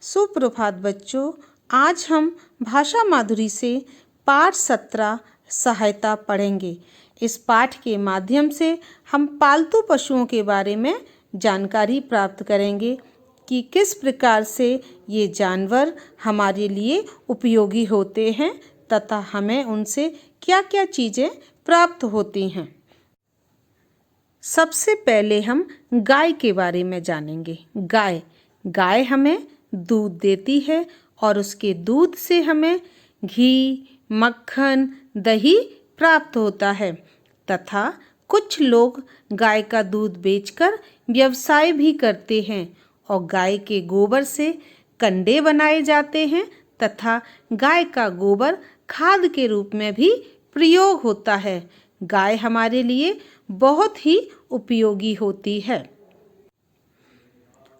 सुप्रभात बच्चों। आज हम भाषा माधुरी से पाठ 17 सहायता पढ़ेंगे। इस पाठ के माध्यम से हम पालतू पशुओं के बारे में जानकारी प्राप्त करेंगे कि किस प्रकार से ये जानवर हमारे लिए उपयोगी होते हैं तथा हमें उनसे क्या क्या चीज़ें प्राप्त होती हैं। सबसे पहले हम गाय के बारे में जानेंगे। गाय हमें दूध देती है और उसके दूध से हमें घी, मक्खन, दही प्राप्त होता है तथा कुछ लोग गाय का दूध बेचकर व्यवसाय भी करते हैं और गाय के गोबर से कंडे बनाए जाते हैं तथा गाय का गोबर खाद के रूप में भी प्रयोग होता है। गाय हमारे लिए बहुत ही उपयोगी होती है।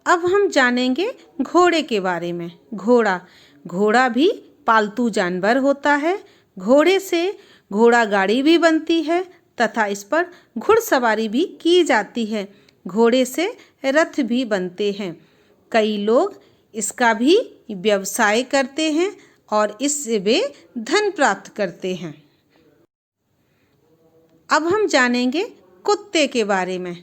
अब हम जानेंगे घोड़े के बारे में। घोड़ा भी पालतू जानवर होता है। घोड़े से घोड़ा गाड़ी भी बनती है तथा इस पर घुड़सवारी भी की जाती है। घोड़े से रथ भी बनते हैं। कई लोग इसका भी व्यवसाय करते हैं और इससे वे धन प्राप्त करते हैं। अब हम जानेंगे कुत्ते के बारे में।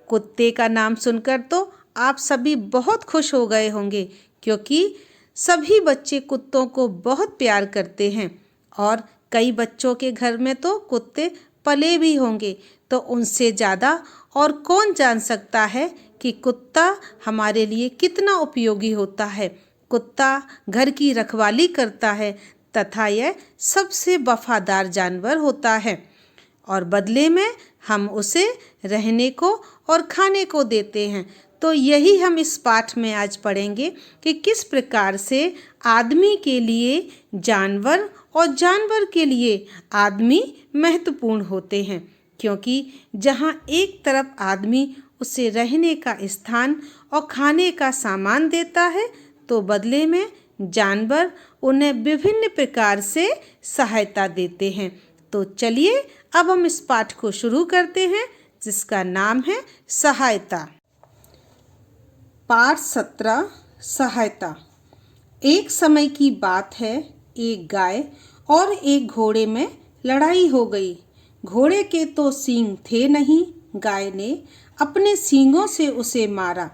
कुत्ते का नाम सुनकर तो आप सभी बहुत खुश हो गए होंगे क्योंकि सभी बच्चे कुत्तों को बहुत प्यार करते हैं और कई बच्चों के घर में तो कुत्ते पले भी होंगे। तो उनसे ज़्यादा और कौन जान सकता है कि कुत्ता हमारे लिए कितना उपयोगी होता है। कुत्ता घर की रखवाली करता है तथा यह सबसे वफादार जानवर होता है और बदले में हम उसे रहने को और खाने को देते हैं। तो यही हम इस पाठ में आज पढ़ेंगे कि किस प्रकार से आदमी के लिए जानवर और जानवर के लिए आदमी महत्वपूर्ण होते हैं, क्योंकि जहाँ एक तरफ आदमी उसे रहने का स्थान और खाने का सामान देता है तो बदले में जानवर उन्हें विभिन्न प्रकार से सहायता देते हैं। तो चलिए अब हम इस पाठ को शुरू करते हैं जिसका नाम है सहायता। पाठ 17 सहायता। एक समय की बात है, एक गाय और एक घोड़े में लड़ाई हो गई। घोड़े के तो सींग थे नहीं। गाय ने अपने सींगों से उसे मारा।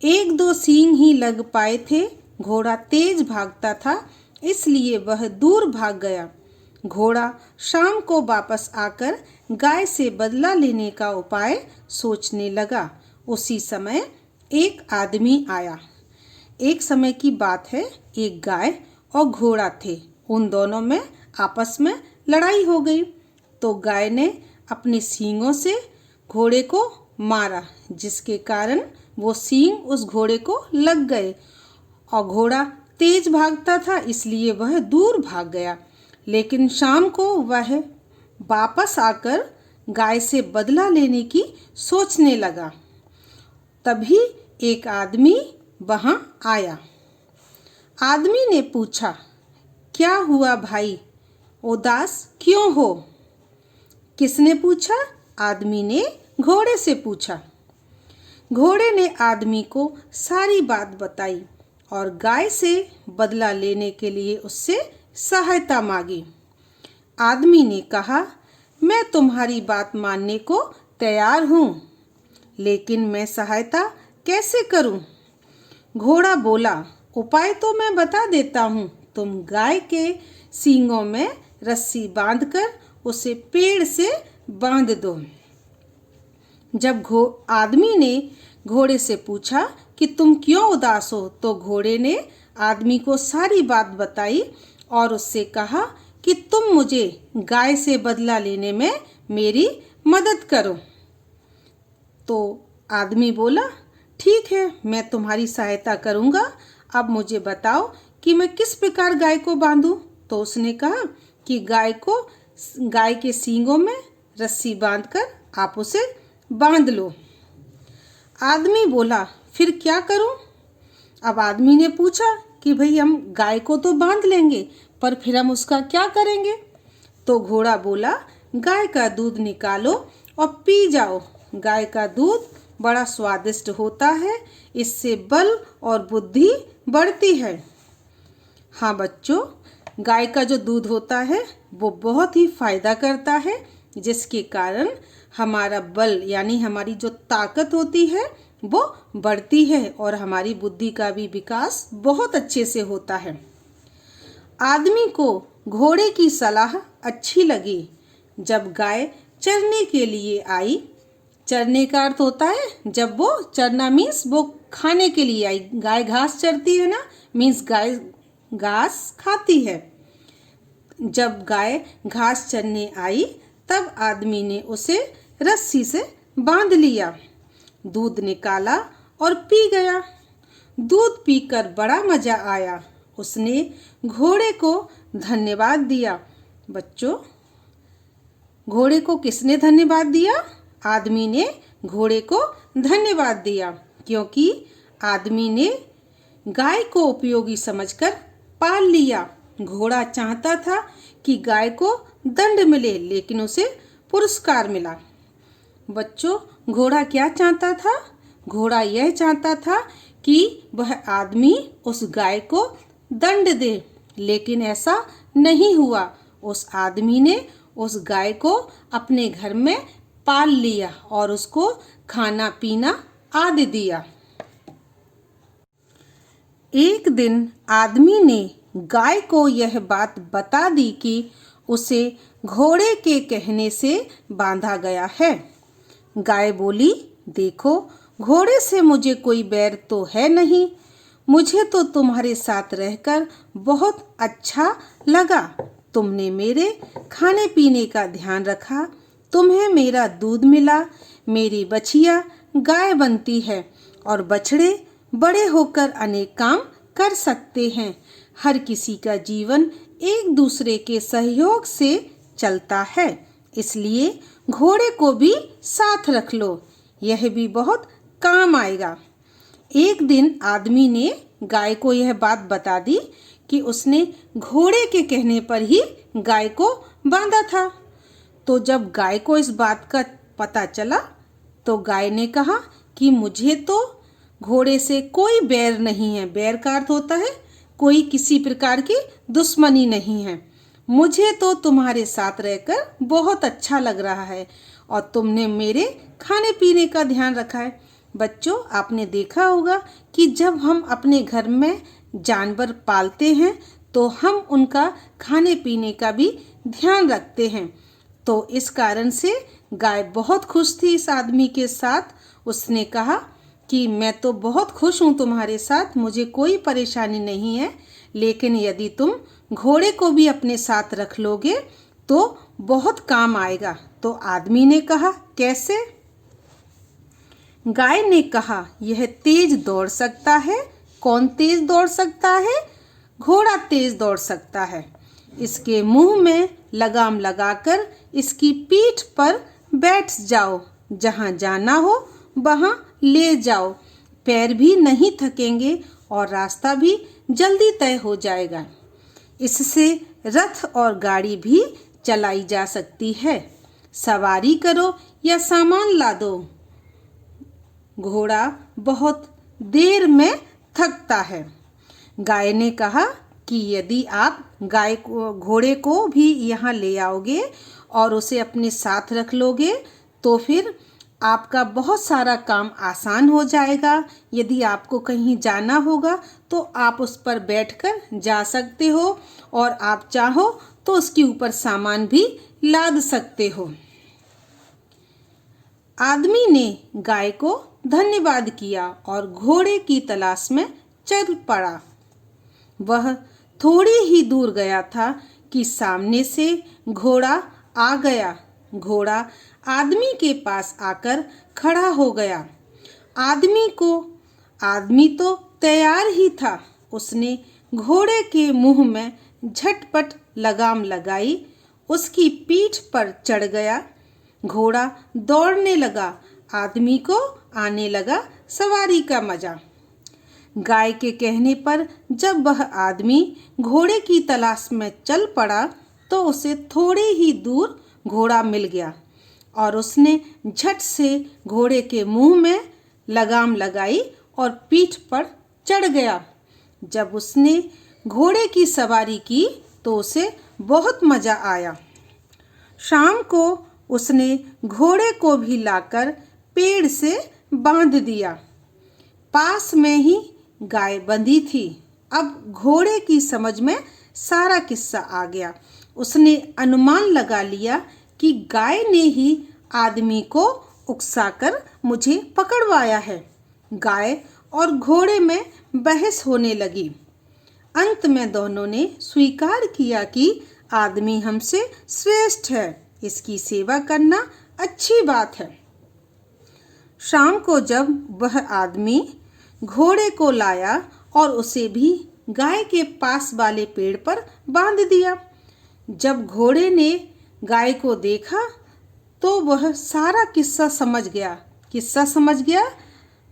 एक दो सींग ही लग पाए थे। घोड़ा तेज भागता था इसलिए वह दूर भाग गया। घोड़ा शाम को वापस आकर गाय से बदला लेने का उपाय सोचने लगा। उसी समय एक आदमी आया। एक समय की बात है, एक गाय और घोड़ा थे। उन दोनों में आपस में लड़ाई हो गई तो गाय ने अपने सींगों से घोड़े को मारा, जिसके कारण वो सींग उस घोड़े को लग गए और घोड़ा तेज भागता था इसलिए वह दूर भाग गया। लेकिन शाम को वह वापस आकर गाय से बदला लेने की सोचने लगा। तभी एक आदमी वहां आया। आदमी ने पूछा, क्या हुआ भाई, उदास क्यों हो? किसने पूछा? आदमी ने घोड़े से पूछा। घोड़े ने आदमी को सारी बात बताई और गाय से बदला लेने के लिए उससे सहायता मांगी। आदमी ने कहा, मैं तुम्हारी बात मानने को तैयार हूँ, लेकिन मैं सहायता कैसे करूँ? घोड़ा बोला, उपाय तो मैं बता देता हूँ। तुम गाय के सींगों में रस्सी बांधकर उसे पेड़ से बांध दो। जब आदमी ने घोड़े से पूछा कि तुम क्यों उदास हो, तो घोड़े ने आदमी को सारी बात बताई और उससे कहा कि तुम मुझे गाय से बदला लेने में मेरी मदद करो। तो आदमी बोला, ठीक है, मैं तुम्हारी सहायता करूँगा। अब मुझे बताओ कि मैं किस प्रकार गाय को बांधूं? तो उसने कहा कि गाय के सींगों में रस्सी बांधकर आप उसे बांध लो। आदमी बोला, फिर क्या करूं? अब आदमी ने पूछा कि भाई हम गाय को तो बांध लेंगे, पर फिर हम उसका क्या करेंगे? तो घोड़ा बोला, गाय का दूध निकालो और पी जाओ। गाय का दूध बड़ा स्वादिष्ट होता है। इससे बल और बुद्धि बढ़ती है। हाँ बच्चों, गाय का जो दूध होता है वो बहुत ही फायदा करता है, जिसके कारण हमारा बल यानी हमारी जो ताकत होती है वो बढ़ती है और हमारी बुद्धि का भी विकास बहुत अच्छे से होता है। आदमी को घोड़े की सलाह अच्छी लगी। जब गाय चरने के लिए आई, चरने का अर्थ होता है जब वो चरना मीन्स वो खाने के लिए आई। गाय घास चरती है ना, मीन्स गाय घास खाती है। जब गाय घास चरने आई तब आदमी ने उसे रस्सी से बांध लिया, दूध निकाला और पी गया। दूध पीकर बड़ा मजा आया। उसने घोड़े को धन्यवाद दिया। बच्चों, घोड़े को किसने धन्यवाद दिया? आदमी ने घोड़े को धन्यवाद दिया, क्योंकि आदमी ने गाय को उपयोगी समझकर पाल लिया। घोड़ा चाहता था कि गाय को दंड मिले, लेकिन उसे पुरस्कार मिला। बच्चों, घोड़ा क्या चाहता था? घोड़ा यह चाहता था कि वह आदमी उस गाय को दंड दे, लेकिन ऐसा नहीं हुआ। उस आदमी ने उस गाय को अपने घर में पाल लिया और उसको खाना पीना आदि दिया। एक दिन आदमी ने गाय को यह बात बता दी कि उसे घोड़े के कहने से बांधा गया है। गाय बोली, देखो, घोड़े से मुझे कोई बैर तो है नहीं। मुझे तो तुम्हारे साथ रहकर बहुत अच्छा लगा। तुमने मेरे खाने पीने का ध्यान रखा, तुम्हें मेरा दूध मिला। मेरी बछिया गाय बनती है और बछड़े बड़े होकर अनेक काम कर सकते हैं। हर किसी का जीवन एक दूसरे के सहयोग से चलता है, इसलिए घोड़े को भी साथ रख लो, यह भी बहुत काम आएगा। एक दिन आदमी ने गाय को यह बात बता दी कि उसने घोड़े के कहने पर ही गाय को बांधा था। तो जब गाय को इस बात का पता चला तो गाय ने कहा कि मुझे तो घोड़े से कोई बैर नहीं है। बैर का अर्थ होता है कोई किसी प्रकार की दुश्मनी नहीं है। मुझे तो तुम्हारे साथ रहकर बहुत अच्छा लग रहा है और तुमने मेरे खाने पीने का ध्यान रखा है। बच्चों, आपने देखा होगा कि जब हम अपने घर में जानवर पालते हैं तो हम उनका खाने पीने का भी ध्यान रखते हैं। तो इस कारण से गाय बहुत खुश थी इस आदमी के साथ। उसने कहा कि मैं तो बहुत खुश हूँ तुम्हारे साथ, मुझे कोई परेशानी नहीं है, लेकिन यदि तुम घोड़े को भी अपने साथ रख लोगे तो बहुत काम आएगा। तो आदमी ने कहा, कैसे? गाय ने कहा, यह तेज दौड़ सकता है। कौन तेज दौड़ सकता है? घोड़ा तेज दौड़ सकता है। इसके मुंह में लगाम लगाकर इसकी पीठ पर बैठ जाओ, जहां जाना हो वहां ले जाओ। पैर भी नहीं थकेंगे और रास्ता भी जल्दी तय हो जाएगा। इससे रथ और गाड़ी भी चलाई जा सकती है। सवारी करो या सामान लादो, घोड़ा बहुत देर में थकता है। गाय ने कहा कि यदि आप घोड़े को भी यहाँ ले आओगे और उसे अपने साथ रख लोगे तो फिर आपका बहुत सारा काम आसान हो जाएगा। यदि आपको कहीं जाना होगा तो आप उस पर बैठकर जा सकते हो और आप चाहो तो उसके ऊपर सामान भी लाद सकते हो। आदमी ने गाय को धन्यवाद किया और घोड़े की तलाश में चल पड़ा। वह थोड़ी ही दूर गया था कि सामने से घोड़ा आ गया। घोड़ा आदमी के पास आकर खड़ा हो गया। आदमी तो तैयार ही था। उसने घोड़े के मुंह में झटपट लगाम लगाई, उसकी पीठ पर चढ़ गया। घोड़ा दौड़ने लगा। आदमी को आने लगा सवारी का मजा। गाय के कहने पर जब वह आदमी घोड़े की तलाश में चल पड़ा तो उसे थोड़ी ही दूर घोड़ा मिल गया और उसने झट से घोड़े के मुंह में लगाम लगाई और पीठ पर चढ़ गया। जब उसने घोड़े की सवारी की तो उसे बहुत मजा आया। शाम को उसने घोड़े को भी लाकर पेड़ से बांध दिया। पास में ही गाय बंधी थी। अब घोड़े की समझ में सारा किस्सा आ गया। उसने अनुमान लगा लिया कि गाय ने ही आदमी को उकसाकर मुझे पकड़वाया है। गाय और घोड़े में बहस होने लगी। अंत में दोनों ने स्वीकार किया कि आदमी हमसे श्रेष्ठ है, इसकी सेवा करना अच्छी बात है। शाम को जब वह आदमी घोड़े को लाया और उसे भी गाय के पास वाले पेड़ पर बांध दिया। जब घोड़े ने गाय को देखा तो वह सारा किस्सा समझ गया। किस्सा समझ गया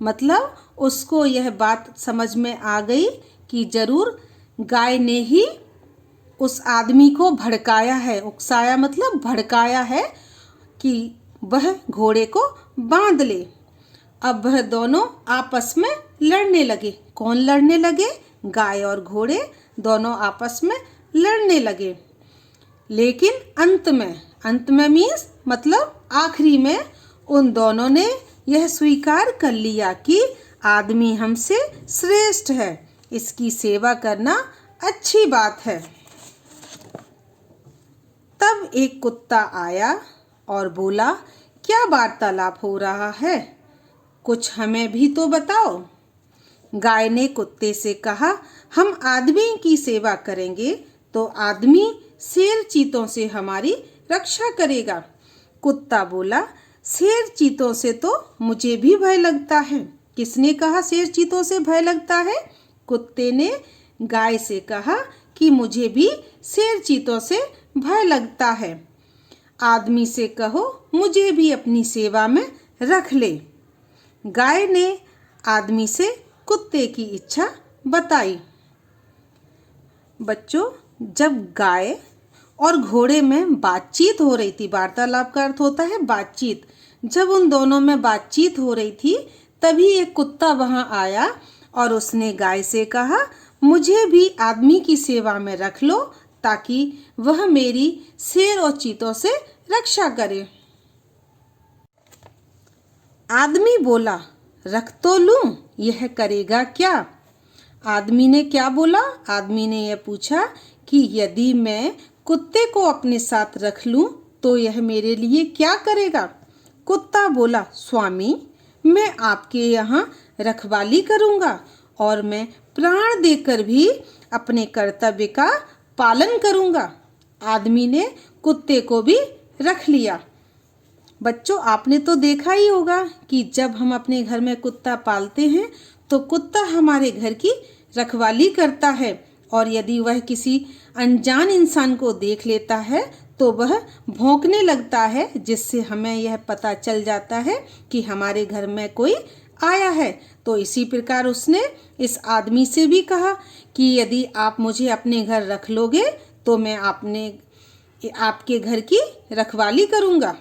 मतलब उसको यह बात समझ में आ गई कि जरूर गाय ने ही उस आदमी को भड़काया है। उकसाया मतलब भड़काया है कि वह घोड़े को बांध ले। अब वह दोनों आपस में लड़ने लगे। कौन लड़ने लगे? गाय और घोड़े दोनों आपस में लड़ने लगे। लेकिन अंत में मीन्स मतलब आखिरी में उन दोनों ने यह स्वीकार कर लिया कि आदमी हमसे श्रेष्ठ है, इसकी सेवा करना अच्छी बात है। तब एक कुत्ता आया और बोला, क्या वार्तालाप हो रहा है? कुछ हमें भी तो बताओ। गाय ने कुत्ते से कहा, हम आदमी की सेवा करेंगे तो आदमी शेर चीतों से हमारी रक्षा करेगा। कुत्ता बोला, शेर चीतों से तो मुझे भी भय लगता है। किसने कहा शेर चीतों से भय लगता है? कुत्ते ने गाय से कहा कि मुझे भी शेर चीतों से भय लगता है। आदमी से कहो मुझे भी अपनी सेवा में रख ले। गाय ने आदमी से कुत्ते की इच्छा बताई। बच्चों, जब गाय और घोड़े में बातचीत हो रही थी, वार्तालाप का अर्थ होता है बातचीत, जब उन दोनों में बातचीत हो रही थी तभी एक कुत्ता वहां आया और उसने गाय से कहा, मुझे भी आदमी की सेवा में रख लो ताकि वह मेरी शेर और चीतों से रक्षा करे। आदमी बोला, रख तो लूं, यह करेगा क्या? आदमी ने क्या बोला? आदमी ने यह पूछा कि यदि मैं कुत्ते को अपने साथ रख लूं तो यह मेरे लिए क्या करेगा? कुत्ता बोला, स्वामी, मैं आपके यहाँ रखवाली करूँगा और मैं प्राण देकर भी अपने कर्तव्य का पालन करूँगा। आदमी ने कुत्ते को भी रख लिया। बच्चों, आपने तो देखा ही होगा कि जब हम अपने घर में कुत्ता पालते हैं तो कुत्ता हमारे घर की रखवाली करता है और यदि वह किसी अनजान इंसान को देख लेता है तो वह भौंकने लगता है, जिससे हमें यह पता चल जाता है कि हमारे घर में कोई आया है। तो इसी प्रकार उसने इस आदमी से भी कहा कि यदि आप मुझे अपने घर रख लोगे तो मैं आपके घर की रखवाली करूँगा।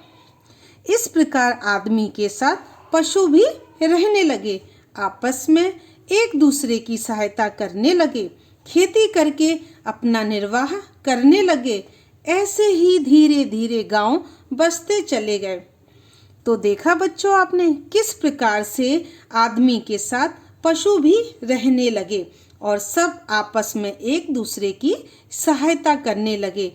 इस प्रकार आदमी के साथ पशु भी रहने लगे, आपस में एक दूसरे की सहायता करने लगे, खेती करके अपना निर्वाह करने लगे। ऐसे ही धीरे धीरे गांव बसते चले गए। तो देखा बच्चों आपने किस प्रकार से आदमी के साथ पशु भी रहने लगे और सब आपस में एक दूसरे की सहायता करने लगे।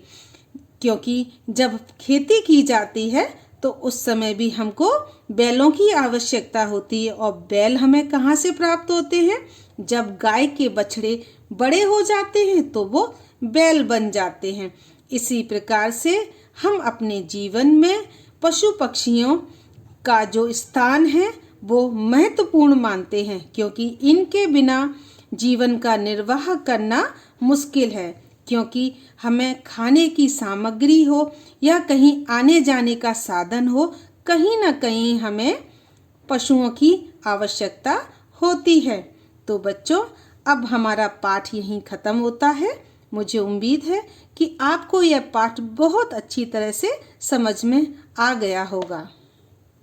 क्योंकि जब खेती की जाती है तो उस समय भी हमको बैलों की आवश्यकता होती है और बैल हमें कहाँ से प्राप्त होते हैं? जब गाय के बछड़े बड़े हो जाते हैं तो वो बैल बन जाते हैं। इसी प्रकार से हम अपने जीवन में पशु पक्षियों का जो स्थान है वो महत्वपूर्ण मानते हैं, क्योंकि इनके बिना जीवन का निर्वाह करना मुश्किल है। क्योंकि हमें खाने की सामग्री हो या कहीं आने जाने का साधन हो, कहीं ना कहीं हमें पशुओं की आवश्यकता होती है। तो बच्चों, अब हमारा पाठ यहीं ख़त्म होता है। मुझे उम्मीद है कि आपको यह पाठ बहुत अच्छी तरह से समझ में आ गया होगा।